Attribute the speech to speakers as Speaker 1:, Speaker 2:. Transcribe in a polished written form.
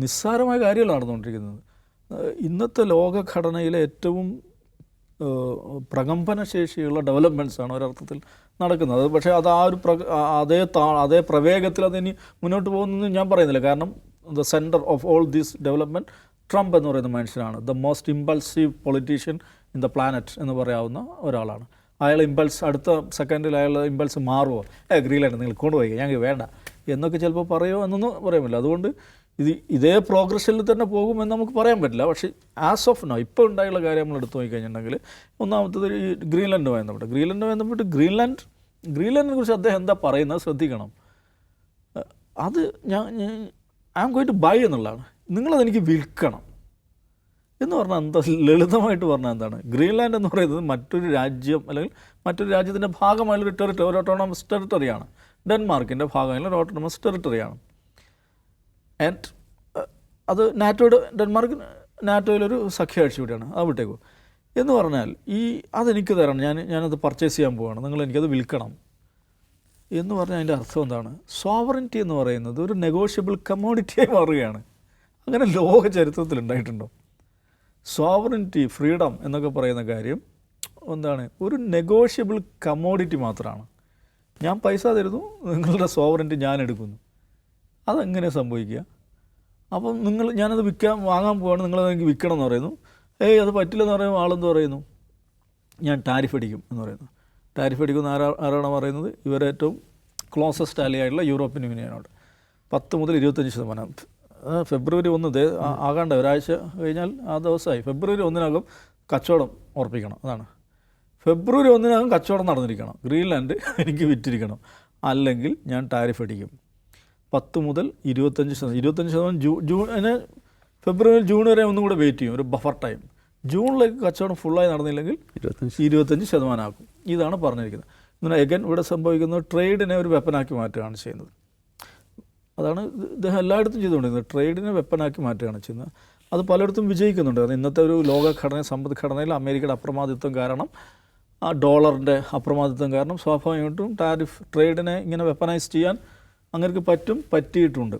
Speaker 1: നിസ്സാരമായ കാര്യമല്ല നടന്നുകൊണ്ടിരിക്കുന്നത്. ഇന്നത്തെ ലോകഘടനയിലെ ഏറ്റവും പ്രകമ്പനശേഷിയുള്ള ഡെവലപ്മെൻറ്റ്സാണ് ഒരർത്ഥത്തിൽ നടക്കുന്നത്. പക്ഷേ അത് ആ ഒരു അതേ പ്രവേഗത്തിൽ അതിനി മുന്നോട്ട് പോകുന്നതെന്ന് ഞാൻ പറയുന്നില്ല. കാരണം the centre of all this development Trump എന്ന് പറയുന്ന മനുഷ്യനാണ്. The most impulsive politician in the planet എന്ന് പറയാവുന്ന ഒരാളാണ്. അയാൾ അടുത്ത സെക്കൻഡിൽ അയാൾ ഇമ്പൾസ് മാറുമോ, ഗ്രീൻലാൻഡ് നിങ്ങൾ കൊണ്ടുപോയി ഞങ്ങൾക്ക് വേണ്ട എന്നൊക്കെ ചിലപ്പോൾ പറയുമോ എന്നൊന്നും പറയാൻ പറ്റില്ല. അതുകൊണ്ട് ഇതേ പ്രോഗ്രഷനിൽ തന്നെ പോകുമെന്ന് നമുക്ക് പറയാൻ പറ്റില്ല. പക്ഷേ ആസ് ഓഫ് നോ ഇപ്പോൾ ഉണ്ടായുള്ള കാര്യം നമ്മൾ എടുത്തു നോക്കിക്കഴിഞ്ഞിട്ടുണ്ടെങ്കിൽ ഒന്നാമത്തത് ഈ ഗ്രീൻലാൻഡുമായി ബന്ധപ്പെട്ട് ഗ്രീൻലാൻഡിനെ കുറിച്ച് അദ്ദേഹം എന്താ പറയുന്നത് ശ്രദ്ധിക്കണം. അത് I am going to buy എന്നുള്ളതാണ്. നിങ്ങളതെനിക്ക് വിൽക്കണം എന്ന് പറഞ്ഞാൽ എന്താ, ലളിതമായിട്ട് പറഞ്ഞാൽ എന്താണ്, ഗ്രീൻലാൻഡ് എന്ന് പറയുന്നത് മറ്റൊരു രാജ്യം അല്ലെങ്കിൽ മറ്റൊരു രാജ്യത്തിൻ്റെ ഭാഗമായുള്ളൊരു ടെറിട്ടറി, ഒരു ഓട്ടോണമസ് ടെറിട്ടറിയാണ്. ഡെൻമാർക്കിൻ്റെ ഭാഗമായുള്ള ഒരു ഓട്ടോണമസ് ടെറിട്ടറിയാണ്. ആൻഡ് അത് ഡെൻമാർക്ക് നാറ്റോയിലൊരു സഖ്യകക്ഷി കൂടിയാണ്. അത് വിട്ടേക്കൂ എന്ന് പറഞ്ഞാൽ അതെനിക്ക് തരണം, ഞാനത് പർച്ചേസ് ചെയ്യാൻ പോവുകയാണ്, നിങ്ങൾ എനിക്കത് വിൽക്കണം എന്ന് പറഞ്ഞാൽ അതിൻ്റെ അർത്ഥം എന്താണ്? സോവറിറ്റി എന്ന് പറയുന്നത് ഒരു നെഗോഷ്യബിൾ കമ്മോഡിറ്റിയായി മാറുകയാണ്. അങ്ങനെ ലോക ചരിത്രത്തിൽ ഉണ്ടായിട്ടുണ്ടോ? സോവറിറ്റി, ഫ്രീഡം എന്നൊക്കെ പറയുന്ന കാര്യം എന്താണ്? ഒരു നെഗോഷ്യബിൾ കമ്മോഡിറ്റി മാത്രമാണ്. ഞാൻ പൈസ തരുന്നു, നിങ്ങളുടെ സോവറിറ്റി ഞാൻ എടുക്കുന്നു. അതെങ്ങനെ സംഭവിക്കുക? അപ്പം ഞാനത് വാങ്ങാൻ പോവാണ്, നിങ്ങളത് എനിക്ക് വിൽക്കണം എന്ന് പറയുന്നു. അത് പറ്റില്ലെന്ന് പറയുമ്പോൾ ആളെന്ന് പറയുന്നു, ഞാൻ ടാരിഫ് അടിക്കും എന്ന് പറയുന്നു. ടാരിഫ് അടിക്കുന്ന ആരാണ് പറയുന്നത്? ഇവരേറ്റവും ക്ലോസസ്റ്റ് ആയിട്ടുള്ള യൂറോപ്യൻ യൂണിയനോട് 10 മുതൽ 25%. ഫെബ്രുവരി 1 ആകാണ്ട ഒരാഴ്ച കഴിഞ്ഞാൽ ആ ദിവസമായി. ഫെബ്രുവരി 1 കച്ചവടം ഉറപ്പിക്കണം. അതാണ് ഫെബ്രുവരി 1 കച്ചവടം നടന്നിരിക്കണം. ഗ്രീൻലാൻഡ് എനിക്ക് വിറ്റിരിക്കണം, അല്ലെങ്കിൽ ഞാൻ ടാരിഫ് അടിക്കും. 10 മുതൽ 25%. ജൂൺ ഫെബ്രുവരി ജൂൺ വരെ ഒന്നും കൂടെ വെയിറ്റ് ചെയ്യും, ഒരു ബഫർ ടൈം. ജൂണിലേക്ക് കച്ചവടം ഫുള്ളായി നടന്നില്ലെങ്കിൽ 25% ആക്കും. ഇതാണ് പറഞ്ഞിരിക്കുന്നത്. എന്നാൽ എഗൻ ഇവിടെ സംഭവിക്കുന്നത് ട്രേഡിനെ ഒരു വെപ്പനാക്കി മാറ്റുകയാണ് ചെയ്യുന്നത്. അതാണ് ഇദ്ദേഹം എല്ലായിടത്തും ചെയ്തുകൊണ്ടിരിക്കുന്നത്. ട്രേഡിനെ വെപ്പനാക്കി മാറ്റുകയാണ് ചെയ്യുന്നത്. അത് പലയിടത്തും വിജയിക്കുന്നുണ്ട്. അത് ഇന്നത്തെ ഒരു ലോകഘടന, സമ്പദ്ഘടനയിൽ അമേരിക്കയുടെ അപ്രമാദിത്വം കാരണം, ആ ഡോളറിൻ്റെ അപ്രമാദിത്വം കാരണം സ്വാഭാവികമായിട്ടും ട്രേഡിനെ ഇങ്ങനെ വെപ്പനൈസ് ചെയ്യാൻ അങ്ങനെ പറ്റിയിട്ടുണ്ട്.